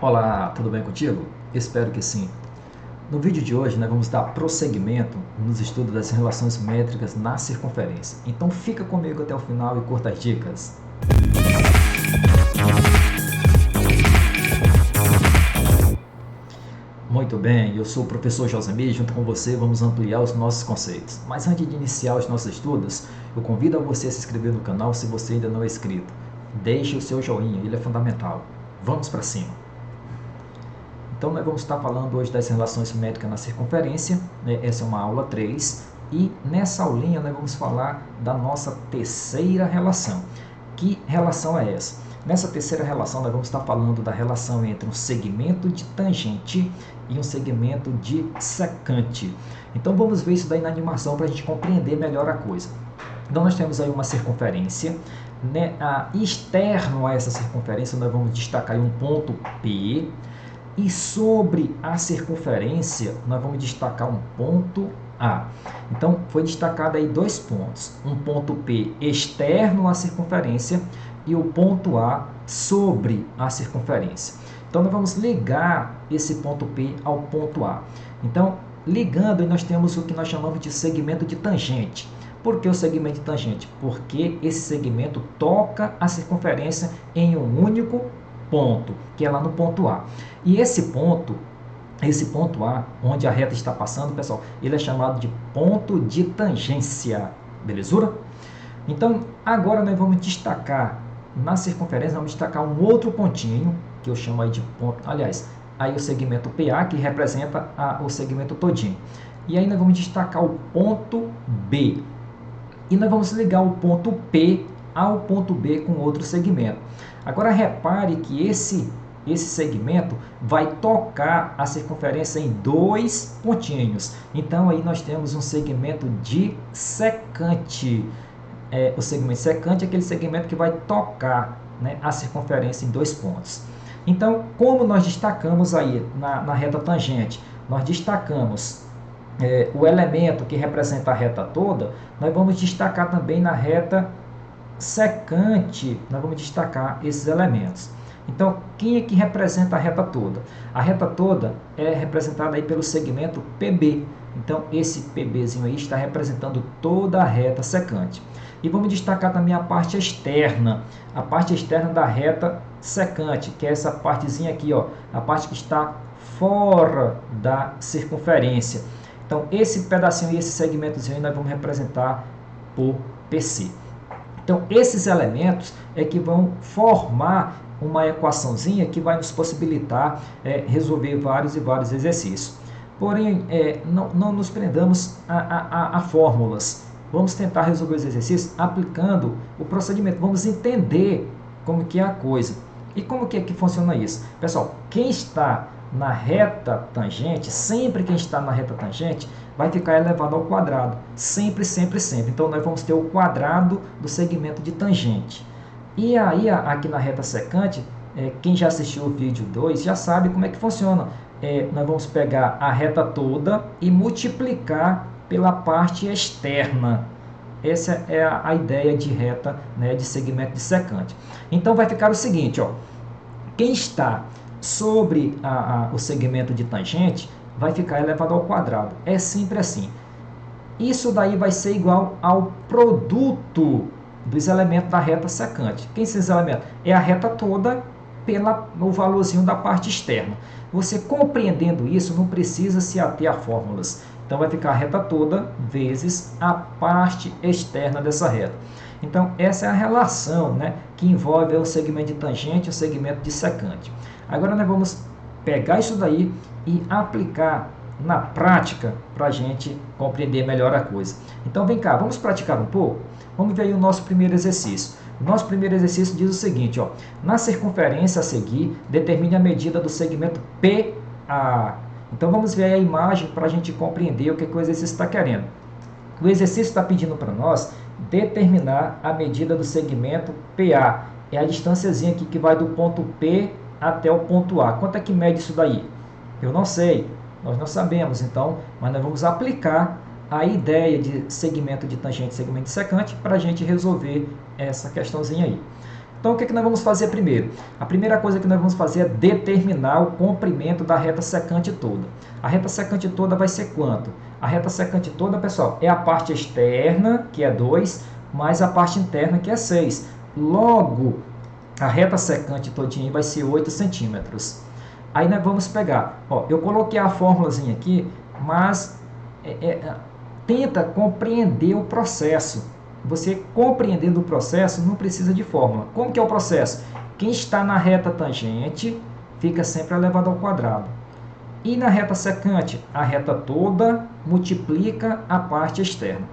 Olá, tudo bem contigo? Espero que sim. No vídeo de hoje nós vamos dar prosseguimento nos estudos das relações métricas na circunferência. Então fica comigo até o final e curta as dicas. Muito bem, eu sou o professor Josemir e junto com você vamos ampliar os nossos conceitos. Mas antes de iniciar os nossos estudos, eu convido a você a se inscrever no canal se você ainda não é inscrito. Deixe o seu joinha, ele é fundamental. Vamos para cima! Então, nós vamos estar falando hoje das relações métricas na circunferência, né? Essa é uma aula 3, e nessa aulinha nós vamos falar da nossa terceira relação. Que relação é essa? Nessa terceira relação, nós vamos estar falando da relação entre um segmento de tangente e um segmento de secante. Então, vamos ver isso daí na animação para a gente compreender melhor a coisa. Então, nós temos aí uma circunferência, né? Externo a essa circunferência, nós vamos destacar aí um ponto P. E sobre a circunferência, nós vamos destacar um ponto A. Então, foi destacado aí dois pontos. Um ponto P externo à circunferência e o ponto A sobre a circunferência. Então, nós vamos ligar esse ponto P ao ponto A. Então, ligando, nós temos o que nós chamamos de segmento de tangente. Por que o segmento de tangente? Porque esse segmento toca a circunferência em um único ponto, que é lá no ponto A. E esse ponto A, onde a reta está passando, pessoal, ele é chamado de ponto de tangência. Belezura? Então, agora nós vamos destacar, na circunferência, vamos destacar um outro pontinho, que eu chamo aí de ponto, aliás, aí o segmento PA, que representa o segmento todinho. E aí nós vamos destacar o ponto B. E nós vamos ligar o ponto P ao ponto B com outro segmento. Agora repare que esse segmento vai tocar a circunferência em dois pontinhos. Então aí nós temos um segmento de secante. O segmento secante é aquele segmento que vai tocar, né, a circunferência em dois pontos. Então, como nós destacamos aí na reta tangente, nós destacamos o elemento que representa a reta toda, nós vamos destacar também na reta secante, nós vamos destacar esses elementos. Então, quem é que representa a reta toda? A reta toda é representada aí pelo segmento PB. Então, esse PBzinho aí está representando toda a reta secante. E vamos destacar também a parte externa da reta secante, que é essa partezinha aqui, ó, a parte que está fora da circunferência. Então, esse pedacinho e esse segmentozinho aí nós vamos representar por PC. Então, esses elementos é que vão formar uma equaçãozinha que vai nos possibilitar resolver vários e vários exercícios. Porém, não nos prendamos a fórmulas. Vamos tentar resolver os exercícios aplicando o procedimento. Vamos entender como que é a coisa. E como que é que funciona isso? Pessoal, quem está na reta tangente, sempre quem está na reta tangente, vai ficar elevado ao quadrado. Sempre, sempre, sempre. Então, nós vamos ter o quadrado do segmento de tangente. E aí, aqui na reta secante, quem já assistiu o vídeo 2 já sabe como é que funciona. Nós vamos pegar a reta toda e multiplicar pela parte externa. Essa é a ideia de reta, né, de segmento de secante. Então, vai ficar o seguinte, ó. Quem está sobre o segmento de tangente vai ficar elevado ao quadrado. É sempre assim. Isso daí vai ser igual ao produto dos elementos da reta secante. Quem são esses elementos? É a reta toda pelo valorzinho da parte externa. Você compreendendo isso, não precisa se ater a fórmulas. Então, vai ficar a reta toda vezes a parte externa dessa reta. Então, essa é a relação, né, que envolve o segmento de tangente e o segmento de secante. Agora, nós vamos pegar isso daí e aplicar na prática para a gente compreender melhor a coisa. Então, vem cá, vamos praticar um pouco? Vamos ver aí o nosso primeiro exercício. O nosso primeiro exercício diz o seguinte, ó, na circunferência a seguir, determine a medida do segmento PA. Então, vamos ver aí a imagem para a gente compreender o que o exercício está querendo. O exercício está pedindo para nós determinar a medida do segmento PA. É a distânciazinha aqui que vai do ponto P até o ponto A. Quanto é que mede isso daí? Eu não sei, nós não sabemos, então, mas nós vamos aplicar a ideia de segmento de tangente e segmento de secante para a gente resolver essa questãozinha aí. Então, o que nós vamos fazer primeiro? A primeira coisa que nós vamos fazer é determinar o comprimento da reta secante toda. A reta secante toda vai ser quanto? A reta secante toda, pessoal, é a parte externa, que é 2, mais a parte interna, que é 6. Logo, a reta secante todinha vai ser 8 centímetros. Aí nós vamos pegar, ó, eu coloquei a fórmulazinha aqui, mas tenta compreender o processo. Você compreendendo o processo não precisa de fórmula. Como que é o processo? Quem está na reta tangente fica sempre elevado ao quadrado. E na reta secante, a reta toda multiplica a parte externa.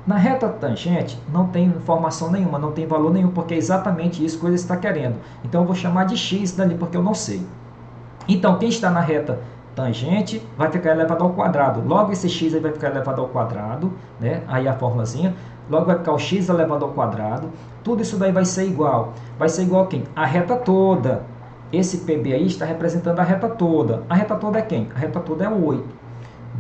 Na reta tangente não tem informação nenhuma, não tem valor nenhum, porque é exatamente isso que ele está querendo. Então eu vou chamar de x dali, porque eu não sei. Então quem está na reta tangente vai ficar elevado ao quadrado. Logo esse x aí vai ficar elevado ao quadrado, né? Aí a formulazinha. Logo vai ficar o x elevado ao quadrado. Tudo isso daí vai ser igual. Vai ser igual a quem? A reta toda. Esse PB aí está representando a reta toda. A reta toda é quem? A reta toda é 8.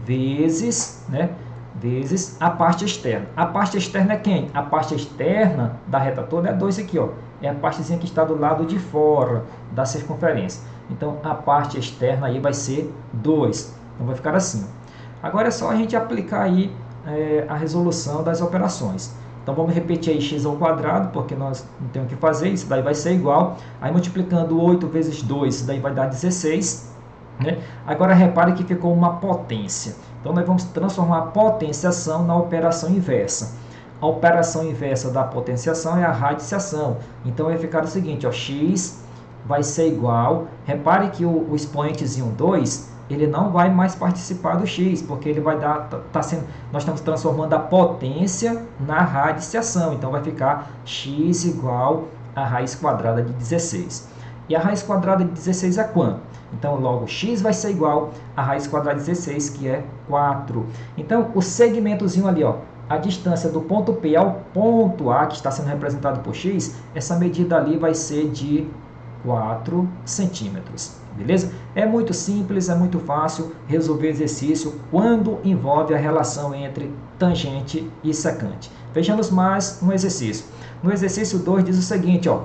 Vezes, né? Vezes a parte externa. A parte externa é quem? A parte externa da reta toda é 2 aqui, ó. É a partezinha que está do lado de fora da circunferência. Então, a parte externa aí vai ser 2. Então, vai ficar assim. Agora é só a gente aplicar aí a resolução das operações. Então, vamos repetir aí x ao quadrado, porque nós não temos o que fazer. Isso daí vai ser igual. Aí, multiplicando 8 vezes 2, isso daí vai dar 16. Né? Agora, repare que ficou uma potência. Então, nós vamos transformar a potenciação na operação inversa. A operação inversa da potenciação é a radiciação. Então, vai ficar o seguinte, ó, x vai ser igual... Repare que o expoentezinho 2, ele não vai mais participar do x, porque ele vai dar... nós estamos transformando a potência na radiciação. Então, vai ficar x igual a raiz quadrada de 16. E a raiz quadrada de 16 é quanto? Então, logo, x vai ser igual a raiz quadrada de 16, que é 4. Então, o segmentozinho ali, ó, a distância do ponto P ao ponto A, que está sendo representado por x, essa medida ali vai ser de 4 centímetros. Beleza? É muito simples, é muito fácil resolver exercício quando envolve a relação entre tangente e secante. Vejamos mais um exercício. No exercício 2 diz o seguinte, ó,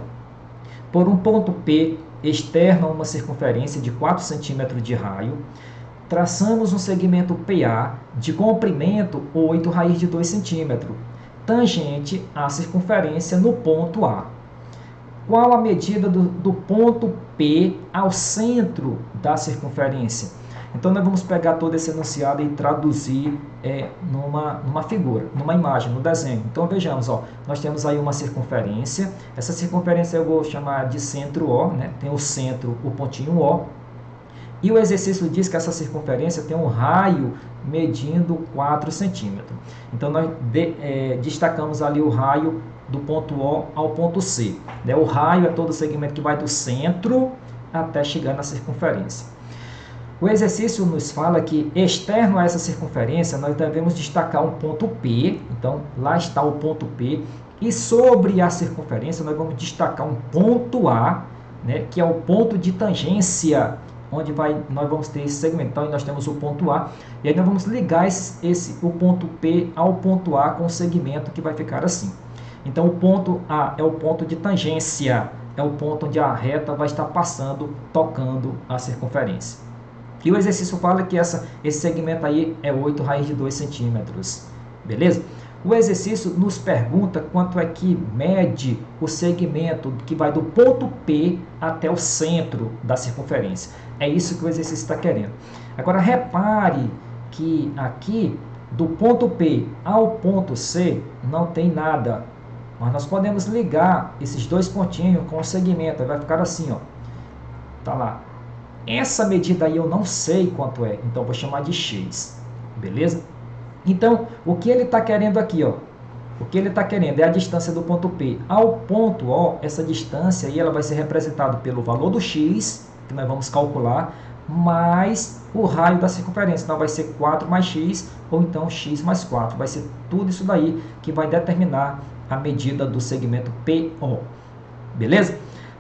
por um ponto P externo a uma circunferência de 4 centímetros de raio, traçamos um segmento PA de comprimento 8 raiz de 2 centímetros, tangente à circunferência no ponto A. Qual a medida do ponto P ao centro da circunferência? Então, nós vamos pegar todo esse enunciado e traduzir numa figura, numa imagem, no desenho. Então, vejamos, ó, nós temos aí uma circunferência. Essa circunferência eu vou chamar de centro O, né? Tem o centro, o pontinho O. E o exercício diz que essa circunferência tem um raio medindo 4 centímetros. Então, nós destacamos ali o raio do ponto O ao ponto C. Né? O raio é todo o segmento que vai do centro até chegar na circunferência. O exercício nos fala que, externo a essa circunferência, nós devemos destacar um ponto P. Então, lá está o ponto P. E sobre a circunferência, nós vamos destacar um ponto A, né, que é o ponto de tangência, onde nós vamos ter esse segmento. Então, nós temos o ponto A. E aí, nós vamos ligar o ponto P ao ponto A com o segmento que vai ficar assim. Então, o ponto A é o ponto de tangência. É o ponto onde a reta vai estar passando, tocando a circunferência. E o exercício fala que esse segmento aí é 8 raiz de 2 centímetros. Beleza? O exercício nos pergunta quanto é que mede o segmento que vai do ponto P até o centro da circunferência. É isso que o exercício está querendo. Agora, repare que aqui, do ponto P ao ponto C, não tem nada. Mas nós podemos ligar esses dois pontinhos com o segmento. Vai ficar assim, ó. Tá lá. Essa medida aí eu não sei quanto é, então vou chamar de x, beleza? Então, o que ele está querendo aqui, ó? O que ele está querendo é a distância do ponto P ao ponto O. Essa distância aí ela vai ser representada pelo valor do x, que nós vamos calcular, mais o raio da circunferência. Então, vai ser 4 mais x, ou então x mais 4. Vai ser tudo isso daí que vai determinar a medida do segmento PO, beleza?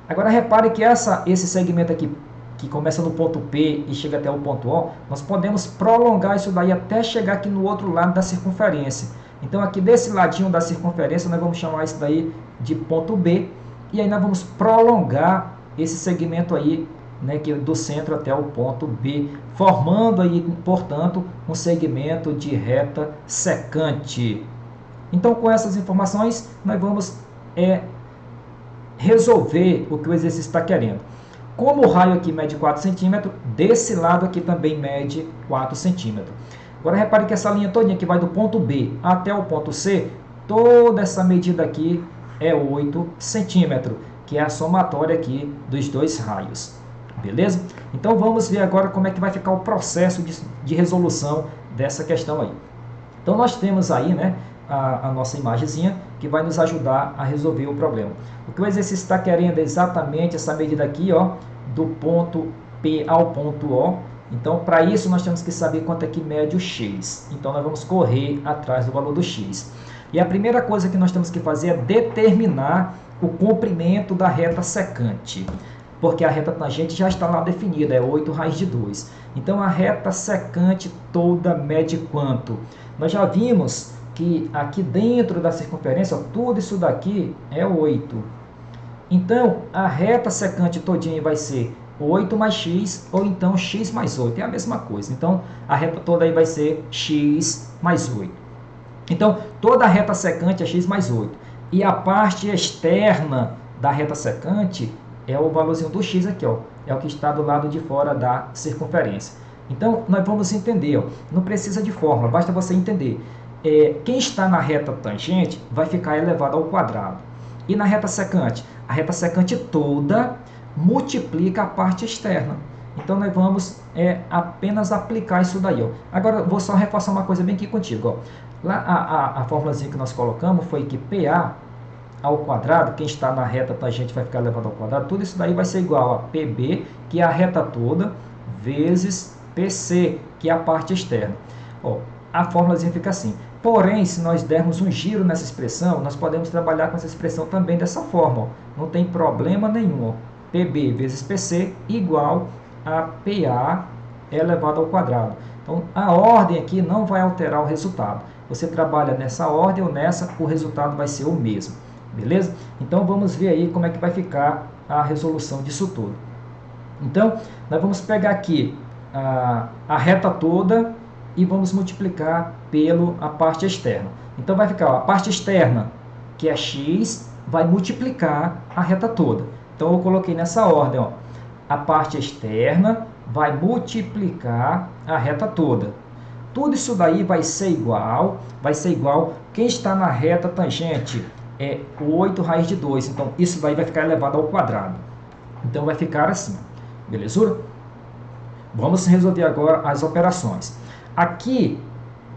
Agora, repare que esse segmento aqui, que começa no ponto P e chega até o ponto O, nós podemos prolongar isso daí até chegar aqui no outro lado da circunferência. Então, aqui desse ladinho da circunferência, nós vamos chamar isso daí de ponto B. E aí nós vamos prolongar esse segmento aí, né, que é do centro até o ponto B, formando aí, portanto, um segmento de reta secante. Então, com essas informações, nós vamos resolver o que o exercício está querendo. Como o raio aqui mede 4 centímetros, desse lado aqui também mede 4 centímetros. Agora repare que essa linha todinha que vai do ponto B até o ponto C, toda essa medida aqui é 8 centímetros, que é a somatória aqui dos dois raios. Beleza? Então vamos ver agora como é que vai ficar o processo de resolução dessa questão aí. Então nós temos aí, né, a nossa imagenzinha que vai nos ajudar a resolver o problema. O que o exercício está querendo é exatamente essa medida aqui, ó, do ponto P ao ponto O. Então, para isso, nós temos que saber quanto é que mede o x. Então, nós vamos correr atrás do valor do x. E a primeira coisa que nós temos que fazer é determinar o comprimento da reta secante. Porque a reta tangente já está lá definida, é 8 raiz de 2. Então, a reta secante toda mede quanto? Nós já vimos que aqui dentro da circunferência, ó, tudo isso daqui é 8. Então, a reta secante todinha vai ser 8 mais x, ou então x mais 8. É a mesma coisa. Então, a reta toda aí vai ser x mais 8. Então, toda a reta secante é x mais 8. E a parte externa da reta secante é o valorzinho do x aqui, ó. É o que está do lado de fora da circunferência. Então, nós vamos entender, ó, não precisa de fórmula, basta você entender. Quem está na reta tangente vai ficar elevado ao quadrado. E na reta secante? A reta secante toda multiplica a parte externa. Então, nós vamos apenas aplicar isso daí. Ó. Agora, vou só reforçar uma coisa bem aqui contigo. Ó. Lá, a formulazinha que nós colocamos foi que PA ao quadrado, quem está na reta tangente vai ficar elevado ao quadrado, tudo isso daí vai ser igual a PB, que é a reta toda, vezes PC, que é a parte externa. Ó, a formulazinha fica assim. Porém, se nós dermos um giro nessa expressão, nós podemos trabalhar com essa expressão também dessa forma. Ó. Não tem problema nenhum. Ó. PB vezes PC igual a PA elevado ao quadrado. Então, a ordem aqui não vai alterar o resultado. Você trabalha nessa ordem ou nessa, o resultado vai ser o mesmo. Beleza? Então, vamos ver aí como é que vai ficar a resolução disso tudo. Então, nós vamos pegar aqui a reta toda e vamos multiplicar pela parte externa. Então, vai ficar, ó, a parte externa, que é x, vai multiplicar a reta toda. Então, eu coloquei nessa ordem, ó, a parte externa vai multiplicar a reta toda. Tudo isso daí vai ser igual, quem está na reta tangente é 8 raiz de 2, então isso daí vai ficar elevado ao quadrado. Então, vai ficar assim, beleza? Vamos resolver agora as operações. Aqui,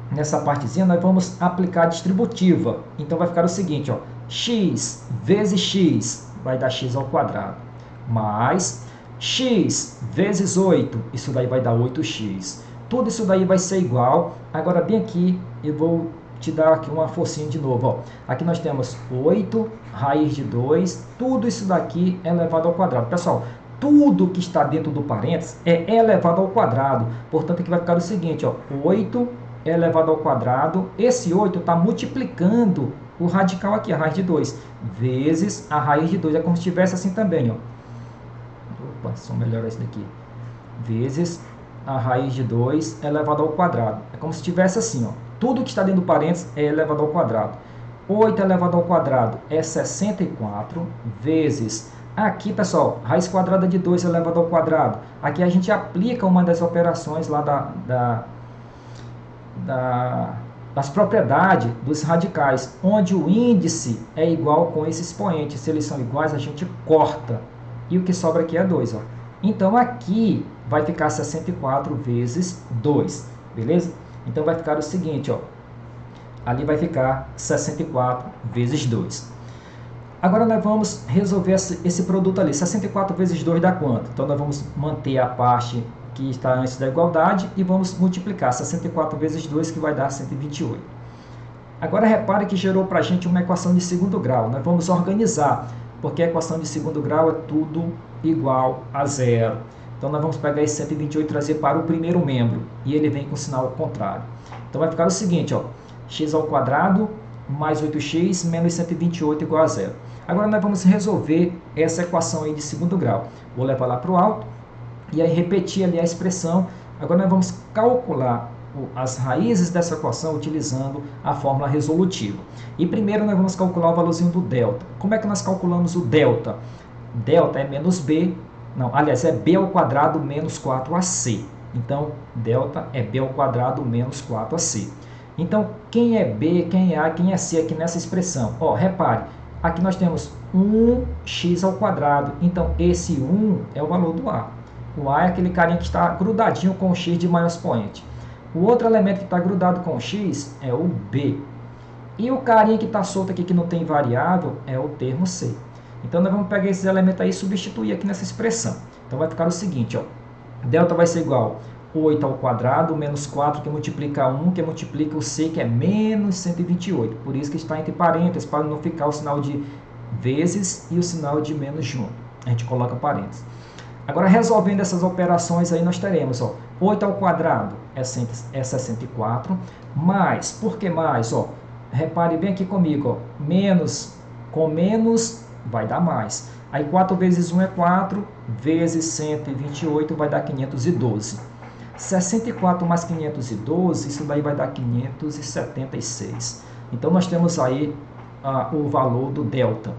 nessa partezinha, nós vamos aplicar a distributiva. Então, vai ficar o seguinte, ó, x vezes x vai dar x ao quadrado, mais x vezes 8, isso daí vai dar 8x. Tudo isso daí vai ser igual. Agora, bem aqui, eu vou te dar aqui uma forcinha de novo. Ó. Aqui nós temos 8 raiz de 2, tudo isso daqui é elevado ao quadrado. Pessoal, tudo que está dentro do parênteses é elevado ao quadrado. Portanto, aqui vai ficar o seguinte, ó, 8 é elevado ao quadrado. Esse 8 está multiplicando o radical aqui, a raiz de 2, vezes a raiz de 2. É como se estivesse assim também. Ó. Opa, só melhorar isso daqui. Vezes a raiz de 2 elevado ao quadrado. É como se estivesse assim. Ó. Tudo que está dentro do parênteses é elevado ao quadrado. 8 elevado ao quadrado é 64 vezes... Aqui, pessoal, raiz quadrada de 2 elevado ao quadrado. Aqui a gente aplica uma das operações lá das propriedades dos radicais, onde o índice é igual com esse expoente. Se eles são iguais, a gente corta. E o que sobra aqui é 2. Ó. Então, aqui vai ficar 64 vezes 2. Beleza? Então, vai ficar o seguinte. Ó. Ali vai ficar 64 vezes 2. Agora nós vamos resolver esse produto ali. 64 vezes 2 dá quanto? Então nós vamos manter a parte que está antes da igualdade e vamos multiplicar 64 vezes 2, que vai dar 128. Agora repare que gerou para a gente uma equação de segundo grau. Nós vamos organizar, porque a equação de segundo grau é tudo igual a zero. Então nós vamos pegar esse 128 e trazer para o primeiro membro. E ele vem com sinal contrário. Então vai ficar o seguinte, ó, x ao quadrado mais 8x menos 128 igual a zero. Agora nós vamos resolver essa equação aí de segundo grau. Vou levar lá para o alto e aí repetir ali a expressão. Agora nós vamos calcular as raízes dessa equação utilizando a fórmula resolutiva. E primeiro nós vamos calcular o valorzinho do delta. Como é que nós calculamos o delta? Delta é menos b, não, aliás, é b ao quadrado menos 4ac. Então, delta é b ao quadrado menos 4ac. Então, quem é b, quem é a, quem é c aqui nessa expressão? Ó, repare, aqui nós temos 1x ao quadrado. Então, esse 1 é o valor do a. O a é aquele carinha que está grudadinho com o x de maior expoente. O outro elemento que está grudado com o x é o b. E o carinha que está solto aqui, que não tem variável, é o termo c. Então, nós vamos pegar esses elementos aí e substituir aqui nessa expressão. Então, vai ficar o seguinte, ó. Delta vai ser igual a 8 ao quadrado menos 4, que multiplica 1, que multiplica o c, que é menos 128. Por isso que está entre parênteses, para não ficar o sinal de vezes e o sinal de menos junto. A gente coloca parênteses. Agora, resolvendo essas operações aí, nós teremos, ó, 8 ao quadrado é 64, mais, por que mais? Ó, repare bem aqui comigo, ó, menos com menos vai dar mais. Aí 4 vezes 1 é 4, vezes 128 vai dar 512. 64 mais 512, isso daí vai dar 576. Então, nós temos aí o valor do delta.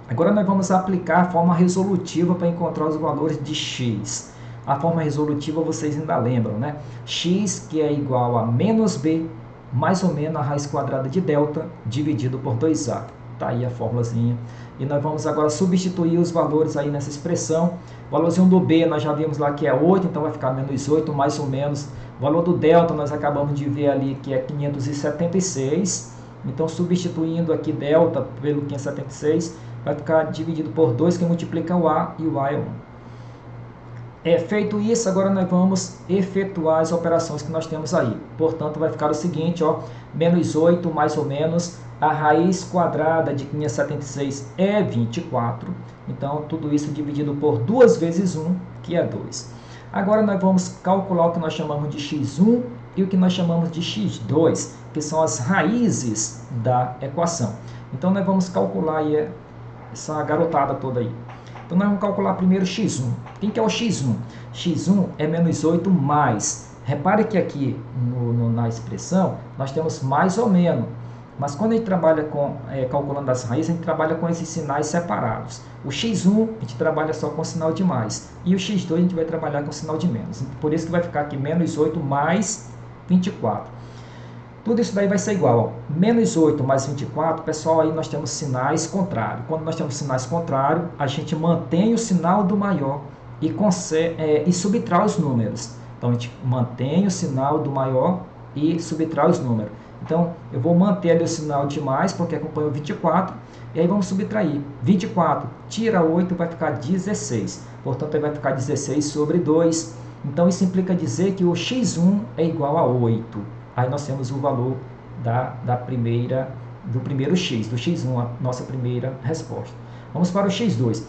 Agora, nós vamos aplicar a forma resolutiva para encontrar os valores de x. A forma resolutiva vocês ainda lembram, né? X, que é igual a menos b, mais ou menos a raiz quadrada de delta, dividido por 2a. Tá aí a formulazinha. E nós vamos agora substituir os valores aí nessa expressão. O valorzinho do b nós já vimos lá que é 8, então vai ficar menos 8, mais ou menos. O valor do delta nós acabamos de ver ali que é 576. Então, substituindo aqui delta pelo 576, vai ficar dividido por 2, que multiplica o a, e o a é 1. Feito isso, agora nós vamos efetuar as operações que nós temos aí. Portanto, vai ficar o seguinte, ó, menos 8, mais ou menos, a raiz quadrada de 576 é 24. Então, tudo isso dividido por 2 vezes 1, que é 2. Agora, nós vamos calcular o que nós chamamos de x1 e o que nós chamamos de x2, que são as raízes da equação. Então, nós vamos calcular aí essa garotada toda aí. Então, nós vamos calcular primeiro x1. Quem que é o x1? x1 é menos 8 mais. Repare que aqui na expressão nós temos mais ou menos. Mas quando a gente trabalha calculando as raízes, a gente trabalha com esses sinais separados. O x1 a gente trabalha só com o sinal de mais. E o x2 a gente vai trabalhar com o sinal de menos. Por isso que vai ficar aqui menos 8 mais 24. Tudo isso daí vai ser igual, ó. Menos 8 mais 24, pessoal, aí nós temos sinais contrários. Quando nós temos sinais contrários, a gente mantém o sinal do maior e subtrai os números. Então, a gente mantém o sinal do maior e subtrai os números. Então, eu vou manter ali o sinal de mais, porque acompanha o 24, e aí vamos subtrair. 24 tira 8, vai ficar 16. Portanto, aí vai ficar 16 sobre 2. Então, isso implica dizer que o x1 é igual a 8. Aí nós temos o valor do primeiro x, do x1, a nossa primeira resposta. Vamos para o x2.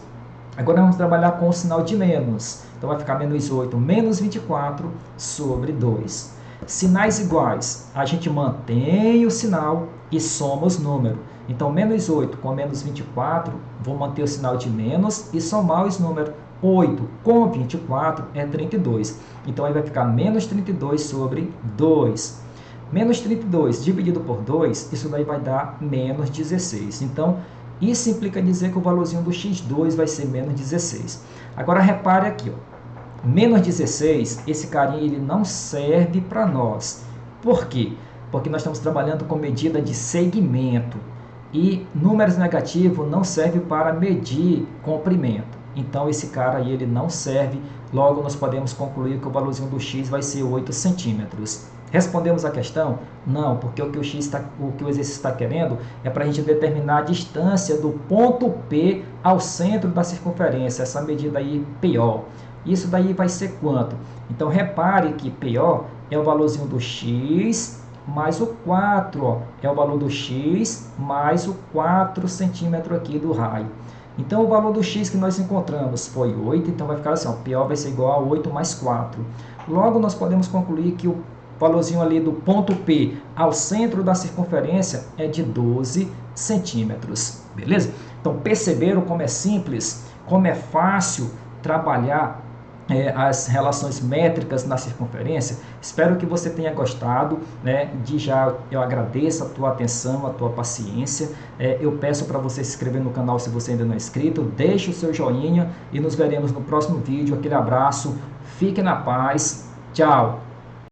Agora vamos trabalhar com o sinal de menos. Então vai ficar menos 8 menos 24 sobre 2. Sinais iguais, a gente mantém o sinal e soma os números. Então menos 8 com menos 24, vou manter o sinal de menos e somar os números. 8 com 24 é 32. Então aí vai ficar menos 32 sobre 2. Menos 32 dividido por 2, isso daí vai dar menos 16. Então, isso implica dizer que o valorzinho do x2 vai ser menos 16. Agora, repare aqui, ó, menos 16, esse carinha ele não serve para nós. Por quê? Porque nós estamos trabalhando com medida de segmento. E números negativos não servem para medir comprimento. Então, esse cara aí ele não serve. Logo, nós podemos concluir que o valorzinho do x vai ser 8 centímetros. Respondemos a questão? Não, porque o que o exercício está querendo é para a gente determinar a distância do ponto P ao centro da circunferência, essa medida aí PO. Isso daí vai ser quanto? Então, repare que PO é o valorzinho do x mais o 4, ó, é o valor do x mais o 4 centímetros aqui do raio. Então, o valor do x que nós encontramos foi 8, então vai ficar assim, ó, PO vai ser igual a 8 mais 4. Logo, nós podemos concluir que o valorzinho ali do ponto P ao centro da circunferência é de 12 centímetros, beleza? Então, perceberam como é simples, como é fácil trabalhar as relações métricas na circunferência? Espero que você tenha gostado, né? Eu agradeço a tua atenção, a tua paciência. Eu peço para você se inscrever no canal se você ainda não é inscrito, deixe o seu joinha e nos veremos no próximo vídeo. Aquele abraço, fique na paz, tchau!